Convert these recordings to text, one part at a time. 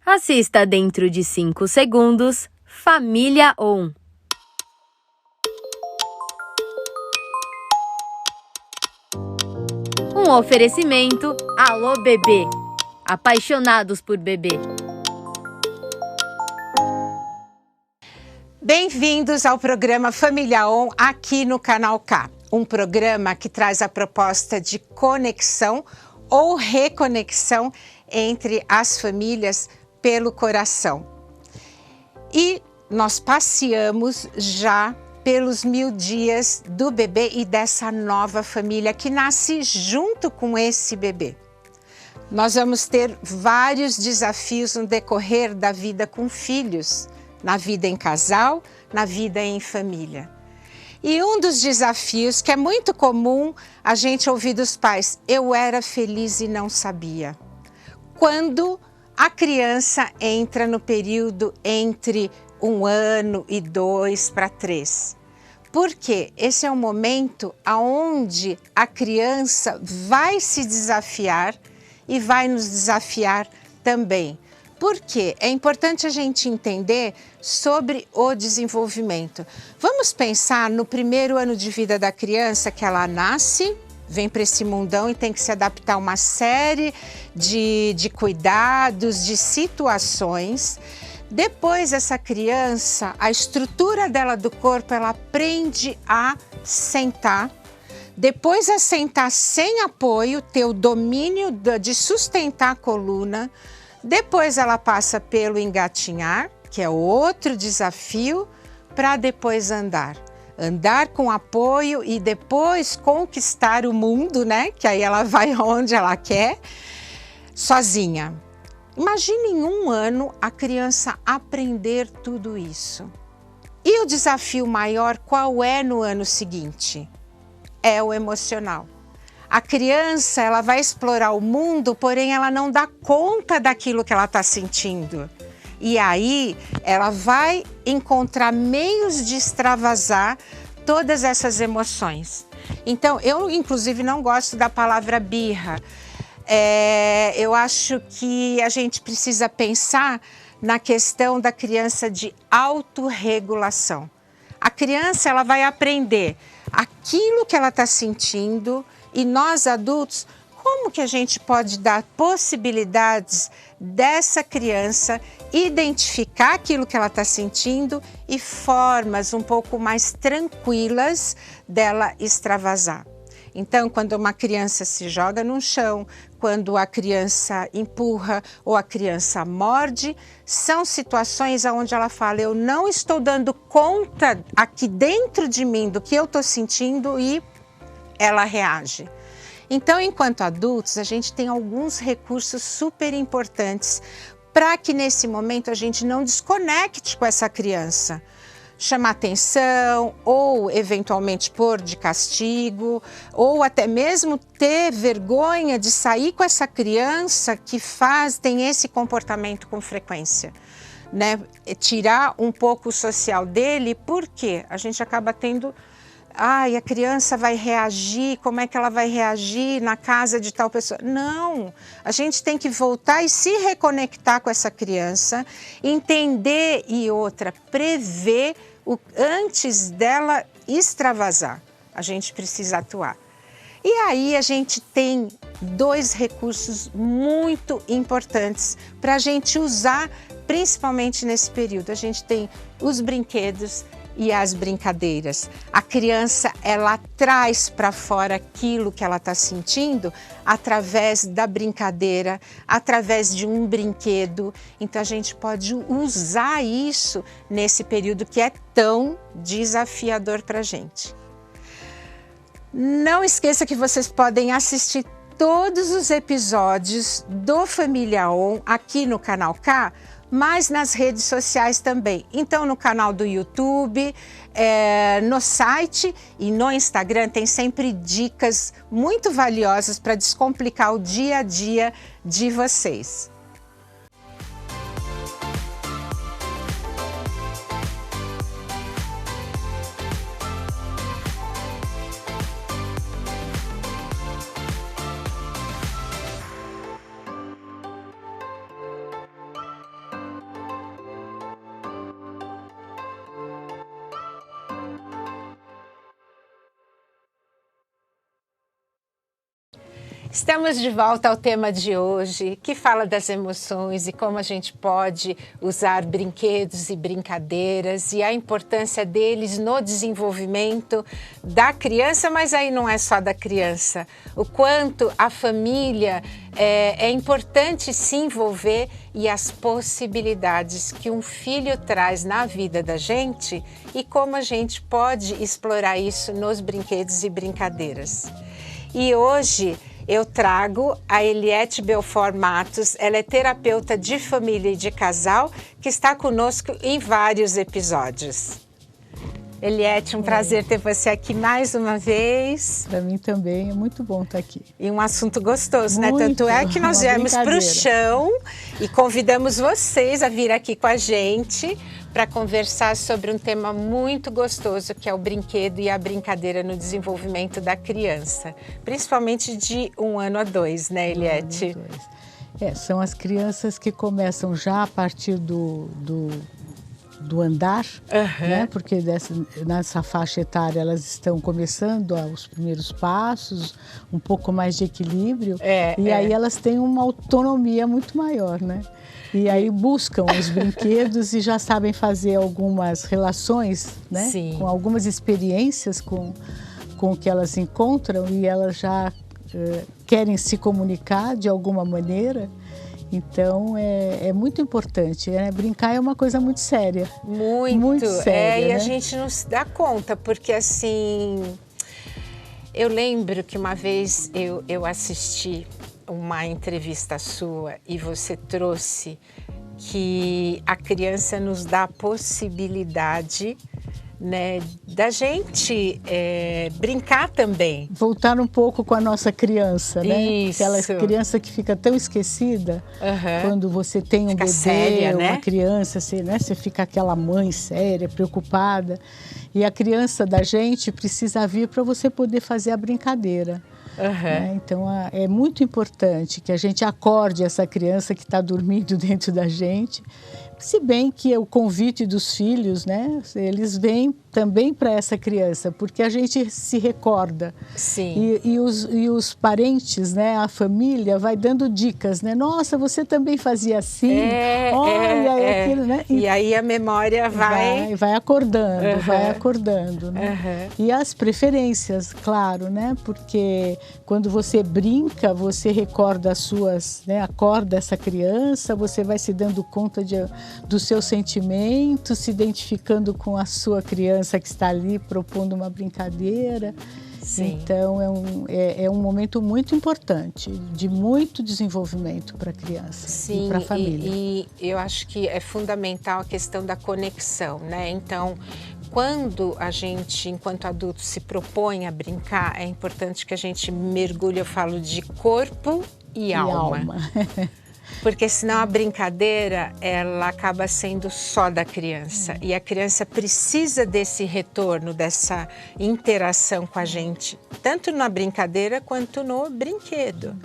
Assista dentro de 5 segundos, Família On. Um oferecimento Alô Bebê. Apaixonados por bebê. Bem-vindos ao programa Família On aqui no Canal K. Um programa que traz a proposta de conexão ou reconexão entre as famílias pelo coração. E nós passeamos já pelos 1000 dias do bebê e dessa nova família que nasce junto com esse bebê. Nós vamos ter vários desafios no decorrer da vida com filhos, na vida em casal, na vida em família. E um dos desafios que é muito comum a gente ouvir dos pais: eu era feliz e não sabia. Quando a criança entra no período entre 1 ano e 2 para 3. Porque esse é um momento onde a criança vai se desafiar e vai nos desafiar também. Porque é importante a gente entender sobre o desenvolvimento. Vamos pensar no primeiro ano de vida da criança, que ela nasce, vem para esse mundão e tem que se adaptar a uma série de cuidados, de situações. Depois essa criança, a estrutura dela do corpo, ela aprende a sentar. Depois a sentar sem apoio, ter o domínio de sustentar a coluna. Depois ela passa pelo engatinhar, que é outro desafio, para depois andar. Andar com apoio e depois conquistar o mundo, né? Que aí ela vai onde ela quer, sozinha. Imagine em 1 ano a criança aprender tudo isso. E o desafio maior qual é no ano seguinte? É o emocional. A criança, ela vai explorar o mundo, porém ela não dá conta daquilo que ela está sentindo. E aí ela vai encontrar meios de extravasar todas essas emoções. Então, eu inclusive não gosto da palavra birra. Eu acho que a gente precisa pensar na questão da criança de autorregulação. A criança, ela vai aprender aquilo que ela está sentindo e nós adultos, como que a gente pode dar possibilidades dessa criança identificar aquilo que ela está sentindo e formas um pouco mais tranquilas dela extravasar. Então, quando uma criança se joga no chão, quando a criança empurra ou a criança morde, são situações onde ela fala: eu não estou dando conta aqui dentro de mim do que eu estou sentindo, e ela reage. Então, enquanto adultos, a gente tem alguns recursos super importantes para que nesse momento a gente não desconecte com essa criança. Chamar atenção ou eventualmente pôr de castigo ou até mesmo ter vergonha de sair com essa criança que tem esse comportamento com frequência, né? Tirar um pouco o social dele, porque a gente acaba tendo: a criança vai reagir, como é que ela vai reagir na casa de tal pessoa? Não, a gente tem que voltar e se reconectar com essa criança, entender e prever antes dela extravasar. A gente precisa atuar. E aí a gente tem 2 recursos muito importantes para a gente usar, principalmente nesse período. A gente tem os brinquedos e as brincadeiras. A criança, ela traz para fora aquilo que ela está sentindo através da brincadeira, através de um brinquedo. Então a gente pode usar isso nesse período que é tão desafiador para a gente. Não esqueça que vocês podem assistir todos os episódios do Família On aqui no Canal K, mas nas redes sociais também. Então, no canal do YouTube, no site e no Instagram tem sempre dicas muito valiosas para descomplicar o dia a dia de vocês. Estamos de volta ao tema de hoje, que fala das emoções e como a gente pode usar brinquedos e brincadeiras e a importância deles no desenvolvimento da criança, mas aí não é só da criança. O quanto a família é importante se envolver e as possibilidades que um filho traz na vida da gente e como a gente pode explorar isso nos brinquedos e brincadeiras. E hoje eu trago a Eliette Belfort Matos, ela é terapeuta de família e de casal, que está conosco em vários episódios. Eliette, um prazer ter você aqui mais uma vez. Para mim também, é muito bom estar aqui. E um assunto gostoso, muito, né? Tanto é que nós viemos para o chão e convidamos vocês a vir aqui com a gente para conversar sobre um tema muito gostoso, que é o brinquedo e a brincadeira no desenvolvimento da criança. Principalmente de 1 ano a 2, né, Eliette? São as crianças que começam já a partir do andar, né? Porque nessa faixa etária elas estão começando os primeiros passos, um pouco mais de equilíbrio, aí elas têm uma autonomia muito maior, né? E aí buscam os brinquedos e já sabem fazer algumas relações, né? Sim. Com algumas experiências com o que elas encontram e elas já querem se comunicar de alguma maneira. Então, é muito importante, né? Brincar é uma coisa muito séria. Muito séria, e né? a gente não se dá conta, porque assim, eu lembro que uma vez eu assisti uma entrevista sua e você trouxe que a criança nos dá a possibilidade, né, da gente brincar também. Voltar um pouco com a nossa criança, né? Isso. Aquela criança que fica tão esquecida quando você tem um bebê, séria, né? uma criança, você fica aquela mãe séria, preocupada. E a criança da gente precisa vir para você poder fazer a brincadeira. Né? Então, é muito importante que a gente acorde essa criança que está dormindo dentro da gente. Se bem que o convite dos filhos, né, eles vêm também para essa criança, porque a gente se recorda. Sim. E os parentes, né, a família vai dando dicas, né? Nossa, você também fazia assim, olha aquilo, né? E aí a memória vai acordando, vai acordando, né? E as preferências, claro, né? Porque quando você brinca, você recorda as suas, né? Acorda essa criança, você vai se dando conta dos seus sentimentos, se identificando com a sua criança que está ali propondo uma brincadeira. Sim. Então é um momento muito importante, de muito desenvolvimento para a criança e para a família. E eu acho que é fundamental a questão da conexão, né? Então, quando a gente, enquanto adulto, se propõe a brincar, é importante que a gente mergulhe, eu falo, de corpo e alma. Porque senão a brincadeira, ela acaba sendo só da criança. E a criança precisa desse retorno, dessa interação com a gente, tanto na brincadeira quanto no brinquedo.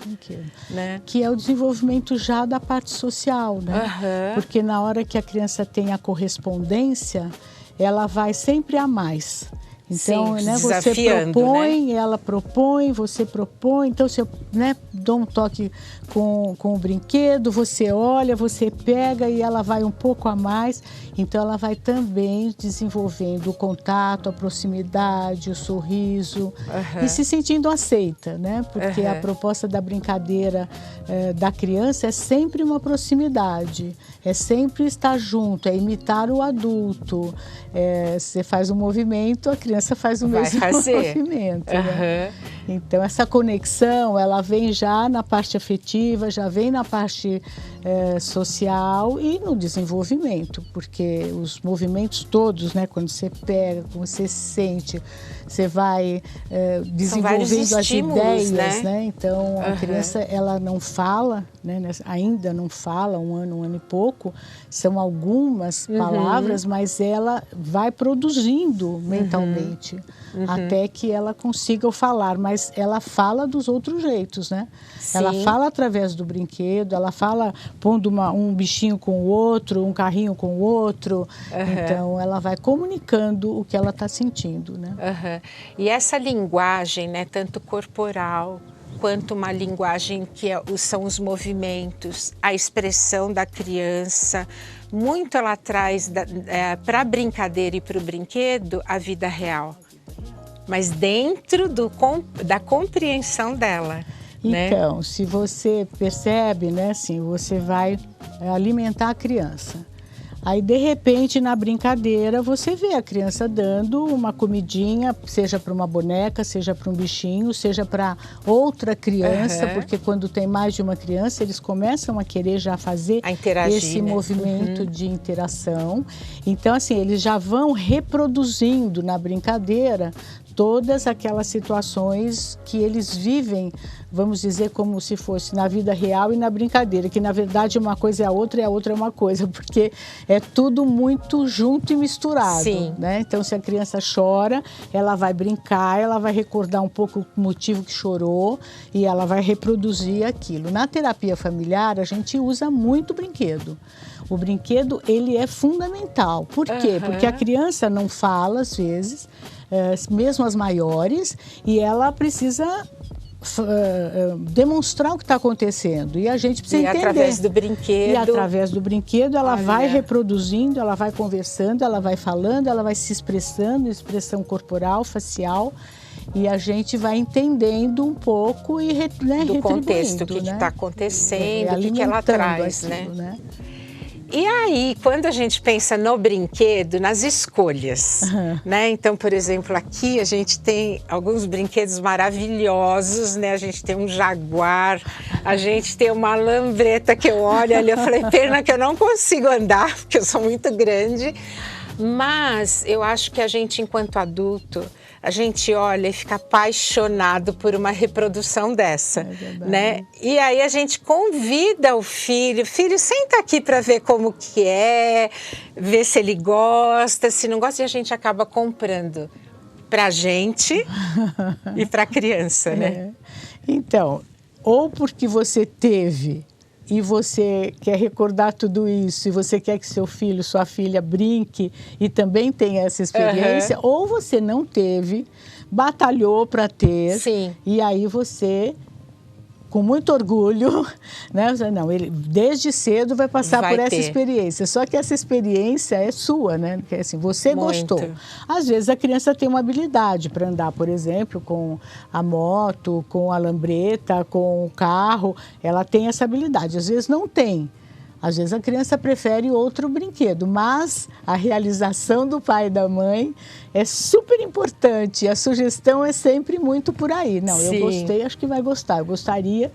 Né? Que é o desenvolvimento já da parte social, né? Porque na hora que a criança tem a correspondência, ela vai sempre a mais. Então, sim, né, você propõe, né? Ela propõe, você propõe. Então, se eu, né, dou um toque com o brinquedo, você olha, você pega e ela vai um pouco a mais. Então, ela vai também desenvolvendo o contato, a proximidade, o sorriso e se sentindo aceita, né? Porque a proposta da brincadeira da criança é sempre uma proximidade, é sempre estar junto, é imitar o adulto. Você faz um movimento, a criança faz o mesmo movimento. Né? Então, essa conexão, ela vem já na parte afetiva, já vem na parte social e no desenvolvimento, porque os movimentos todos, né, quando você pega, quando você sente, você vai desenvolvendo as ideias, né? Então, a criança, ela não fala, né, ainda não fala, um ano e pouco, são algumas palavras, mas ela vai produzindo mentalmente, até que ela consiga falar, mas ela fala dos outros jeitos, né? Sim. Ela fala através do brinquedo, ela fala pondo um bichinho com o outro, um carrinho com o outro, então ela vai comunicando o que ela está sentindo, né? E essa linguagem, né, tanto corporal quanto uma linguagem que são os movimentos, a expressão da criança. Muito ela traz para a brincadeira e para o brinquedo a vida real, mas dentro da compreensão dela. Então, né? Se você percebe, né, assim, você vai alimentar a criança. Aí, de repente, na brincadeira, você vê a criança dando uma comidinha, seja para uma boneca, seja para um bichinho, seja para outra criança, porque quando tem mais de uma criança, eles começam a querer já fazer esse movimento de interação. Então, assim, eles já vão reproduzindo na brincadeira todas aquelas situações que eles vivem, vamos dizer, como se fosse na vida real e na brincadeira, que na verdade uma coisa é a outra e a outra é uma coisa, porque é tudo muito junto e misturado. Sim. Né? Então, se a criança chora, ela vai brincar, ela vai recordar um pouco o motivo que chorou e ela vai reproduzir aquilo. Na terapia familiar, a gente usa muito brinquedo. O brinquedo, ele é fundamental. Por quê? Porque a criança não fala, às vezes, mesmo as maiores, e ela precisa demonstrar o que está acontecendo. E a gente precisa entender. Através do brinquedo. E através do brinquedo, ela vai reproduzindo, ela vai conversando, ela vai falando, ela vai se expressando, expressão corporal, facial. E a gente vai entendendo um pouco e do contexto, o que está acontecendo, o que ela traz, aquilo, né? E aí, quando a gente pensa no brinquedo, nas escolhas, né? Então, por exemplo, aqui a gente tem alguns brinquedos maravilhosos, né? A gente tem um jaguar, a gente tem uma lambreta que eu olho ali, eu falei, pena que eu não consigo andar, porque eu sou muito grande. Mas eu acho que a gente, enquanto adulto, a gente olha e fica apaixonado por uma reprodução dessa, né? E aí a gente convida o filho, senta aqui para ver como que é, ver se ele gosta, se não gosta, e a gente acaba comprando para a gente e para a criança, né? Então, ou porque você teve e você quer recordar tudo isso, e você quer que seu filho, sua filha brinque e também tenha essa experiência, ou você não teve, batalhou para ter, e aí você, com muito orgulho, né? Não, ele desde cedo vai passar por essa experiência. Só que essa experiência é sua, né? Porque assim, você gostou. Às vezes a criança tem uma habilidade para andar, por exemplo, com a moto, com a lambreta, com o carro. Ela tem essa habilidade. Às vezes não tem. Às vezes a criança prefere outro brinquedo, mas a realização do pai e da mãe é super importante. A sugestão é sempre muito por aí. Não, eu gostei, acho que vai gostar. Eu gostaria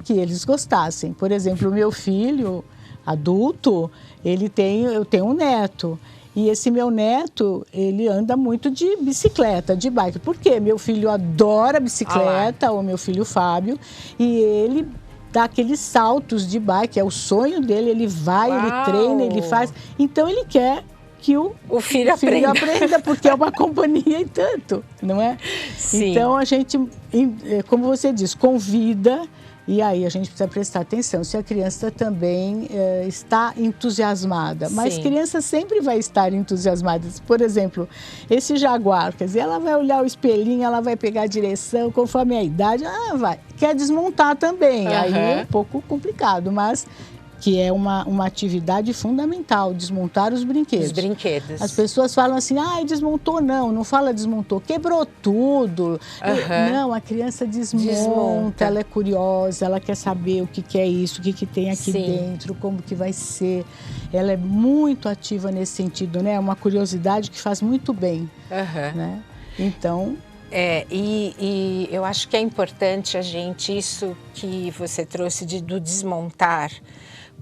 que eles gostassem. Por exemplo, o meu filho adulto, eu tenho um neto. E esse meu neto, ele anda muito de bicicleta, de bike. Por quê? Meu filho adora bicicleta, o meu filho Fábio, e ele dá aqueles saltos de bike, é o sonho dele, ele vai, ele treina, ele faz. Então ele quer que o filho aprenda, porque é uma companhia e tanto, não é? Sim. Então a gente, como você diz, convida. E aí a gente precisa prestar atenção se a criança também está entusiasmada. Mas criança sempre vai estar entusiasmada. Por exemplo, esse jaguar, quer dizer, ela vai olhar o espelhinho, ela vai pegar a direção, conforme a idade, vai. Quer desmontar também, aí é um pouco complicado, mas que é uma atividade fundamental, desmontar os brinquedos. Os brinquedos. As pessoas falam assim, desmontou não fala desmontou, quebrou tudo. Não, a criança desmonta, ela é curiosa, ela quer saber o que é isso, o que tem aqui dentro, como que vai ser. Ela é muito ativa nesse sentido, né? É uma curiosidade que faz muito bem, né? Então... E eu acho que é importante isso que você trouxe do desmontar,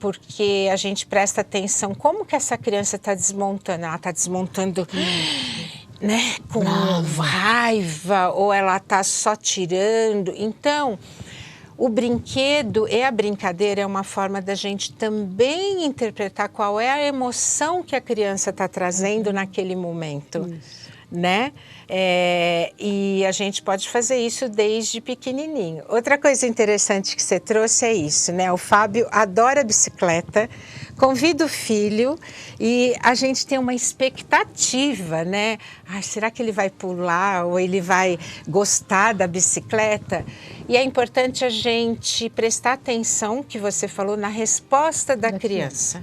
porque a gente presta atenção como que essa criança está desmontando. Ela está desmontando, né, com raiva, ou ela está só tirando. Então, o brinquedo e a brincadeira é uma forma da gente também interpretar qual é a emoção que a criança está trazendo naquele momento. né? E a gente pode fazer isso desde pequenininho. Outra coisa interessante que você trouxe é isso, né? O Fábio adora bicicleta, convida o filho e a gente tem uma expectativa, né? Será que ele vai pular ou ele vai gostar da bicicleta? E é importante a gente prestar atenção, que você falou, na resposta da criança.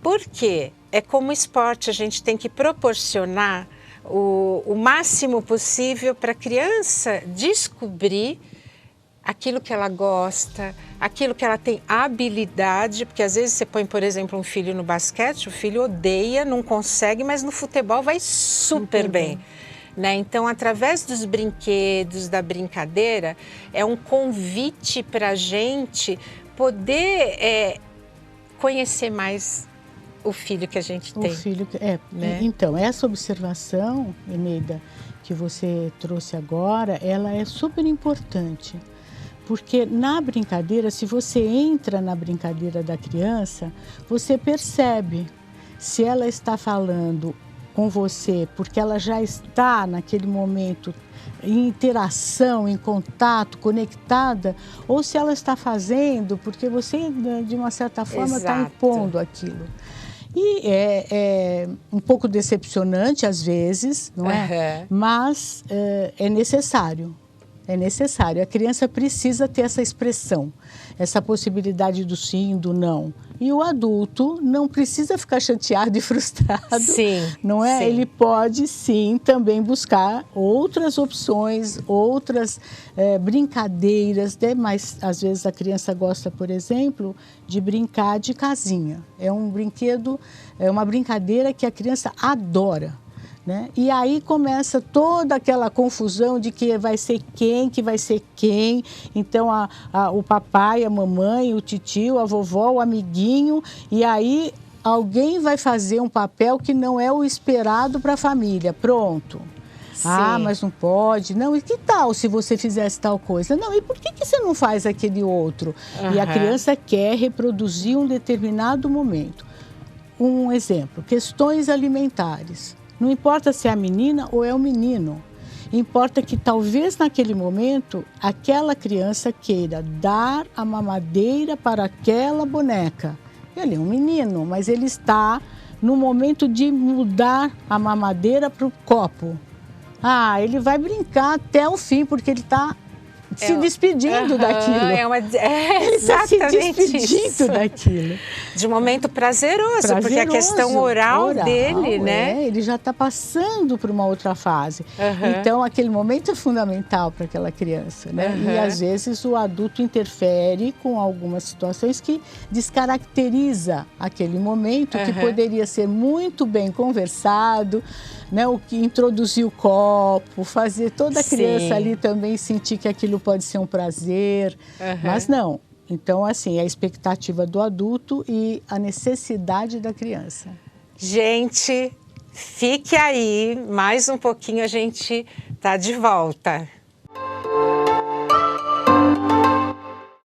Porque é como esporte, a gente tem que proporcionar o máximo possível para a criança descobrir aquilo que ela gosta, aquilo que ela tem habilidade, porque às vezes você põe, por exemplo, um filho no basquete, o filho odeia, não consegue, mas no futebol vai super bem. Né? Então, através dos brinquedos, da brincadeira, é um convite para a gente poder conhecer mais o filho que a gente tem. O filho, né? Então, essa observação, Eneida, que você trouxe agora, ela é super importante. Porque na brincadeira, se você entra na brincadeira da criança, você percebe se ela está falando com você porque ela já está naquele momento em interação, em contato, conectada, ou se ela está fazendo porque você, de uma certa forma, está impondo aquilo. E é um pouco decepcionante às vezes, não é? Mas é necessário. É necessário. A criança precisa ter essa expressão, essa possibilidade do sim, do não. E o adulto não precisa ficar chateado e frustrado, não é? Sim. Ele pode, sim, também buscar outras opções, outras brincadeiras, né? Mas às vezes a criança gosta, por exemplo, de brincar de casinha. É um brinquedo, é uma brincadeira que a criança adora. Né? E aí começa toda aquela confusão de que vai ser quem. Então, o papai, a mamãe, o titio, a vovó, o amiguinho. E aí alguém vai fazer um papel que não é o esperado para a família. Pronto. Sim. Mas não pode. Não, e que tal se você fizesse tal coisa? Não, e por que você não faz aquele outro? E a criança quer reproduzir um determinado momento. Um exemplo, questões alimentares. Não importa se é a menina ou é o menino. Importa que talvez naquele momento aquela criança queira dar a mamadeira para aquela boneca. Ele é um menino, mas ele está no momento de mudar a mamadeira para o copo. Ele vai brincar até o fim, porque ele está se despedindo daquilo. Ele está se despedindo daquilo. De um momento prazeroso, porque a questão oral dele, né? Ele já está passando por uma outra fase. Então, aquele momento é fundamental para aquela criança, né? E, às vezes, o adulto interfere com algumas situações que descaracteriza aquele momento, que poderia ser muito bem conversado, né? O que introduzir o copo, fazer toda a criança ali também sentir que aquilo pode ser um prazer, mas não. Então, assim, a expectativa do adulto e a necessidade da criança. Gente, fique aí, mais um pouquinho a gente tá de volta.